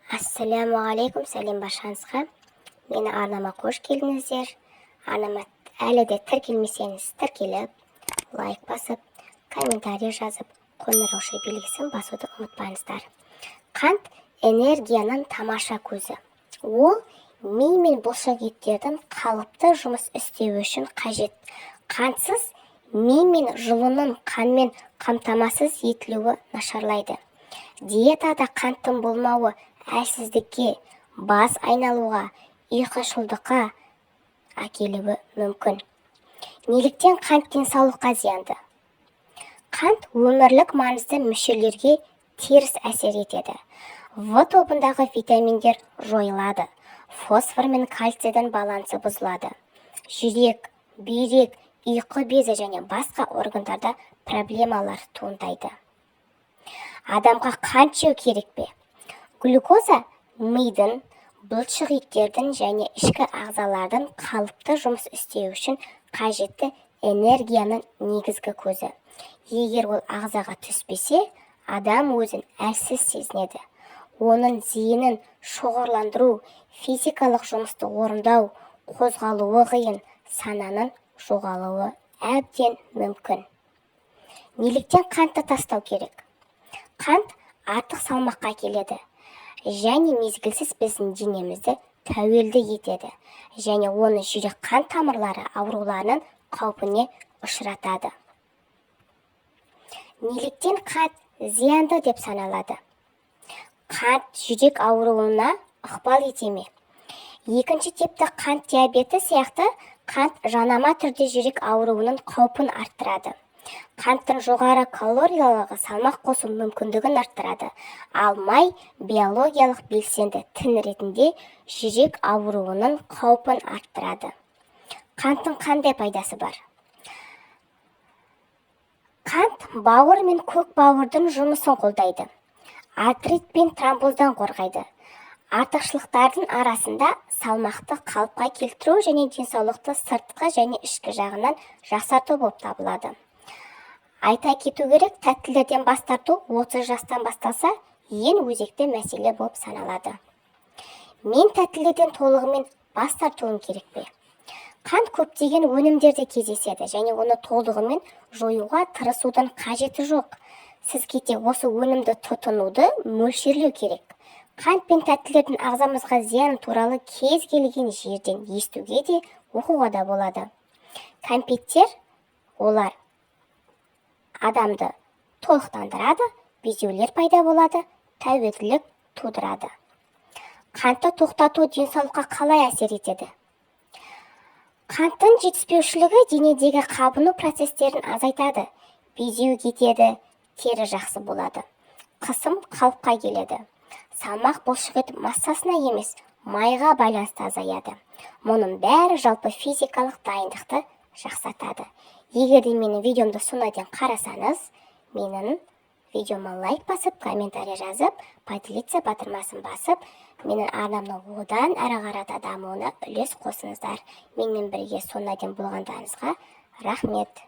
Ассалямуалейкум, сәлем баршаңызға. Мені арнама қош келдіңіздер. Арнама әлі де тіркелмесеңіз тіркеліп, лайк басып, комментарий жазып, қоңырау белгісін басуды ұмытпаңыздар. Қант энергияның тамаша көзі. Ол ми мен бұлшықеттердің қалыпты жұмыс істеуі үшін қажет. Қантсыз ми мен жұлынның қанмен қамтамасыз етілуі нашарлайды. Диетада қанттың болмауы әлсіздікке, бас айналуға, ұйқышылдыққа әкелуі мүмкін. Неліктен қант денсаулыққа зиянды? Қант өмірлік маңызды мүшелерге теріс әсер етеді. В тобындағы витаминдер жойылады. Фосфор мен кальцийдің балансы бұзылады. Жүрек, бүйрек, ұйқы безі және басқа органдарда проблемалар туындайды. Адамға қант жеу керек пе? Глюкоза мидың, бұлшықеттердің және ішкі ағзалардың қалыпты жұмыс істеу үшін қажетті энергияның негізгі көзі. Егер ол ағзаға түспесе, адам өзін әлсіз сезінеді. Оның зейінін шоғырландыру, физикалық жұмысты орындау, қозғалуы қиын, сананың жоғалуы әбден мүмкін. Неліктен қантты тастау керек? Қант артық салмаққа келеді және мезгілсіз біздің денемізді тәуелді етеді және оны жүрек қан тамырлары ауруларының қаупіне ұшыратады. Неліктен қант зиянды деп саналады? Қант жүрек ауруына ықпал ете ме? Екінші типті қант диабеті сияқты қант жанама түрде жүрек ауруының қаупін арттырады. Қанттың жоғары калориялығы салмақ қосу мүмкіндігін арттырады, ал май биологиялық белсенді тін ретінде жүрек ауруының қаупін арттырады. Қанттың қандай пайдасы бар? Қант бауыр мен көк бауырдың жұмысын қолдайды. Артрит пен тромбоздан қорғайды. Артықшылықтардың арасында салмақты қалыпқа келтіру және денсаулықты сыртқы және ішкі жағынан жақсарту болып табылады. Айта кету керек, тәттілерден бас тарту 30 жастан басталса, ең өзекті мәселе болып саналады. Мен тәттілерден толығымен бас тартуым керек пе? Қант көптеген өнімдерде кездеседі және оны толығымен жоюға тырысудың қажеті жоқ. Сізге де осы өнімді тұтынуды мөлшерлеу керек. Қант пен тәттілердің ағзамызға зияны туралы кез келген жерден естуге де, оқуға да болады. Кәмпиттер, олар адамды толықтандырады, безеулер пайда болады, тәуелділік тудырады. Қантты тоқтату денсаулыққа қалай әсер етеді? Қанттың жетіспеушілігі денедегі қабыну процестерін азайтады, безеу кетеді, тері жақсы болады. Қысым қалыпқа келеді. Салмақ бұлшықет массасына емес, майға байланысты азаяды. Мұның бәрі жалпы физикалық дайындықты жақсартады. Егер де менің видеомды соңына қарасаңыз, менің видеома лайк басып, комментарий жазып, поделиться батырмасын басып, менің арнамның одан әрі қарата дамуына үлес қосыңыздар. Менімен бірге соңына болғандарыңызға рахмет.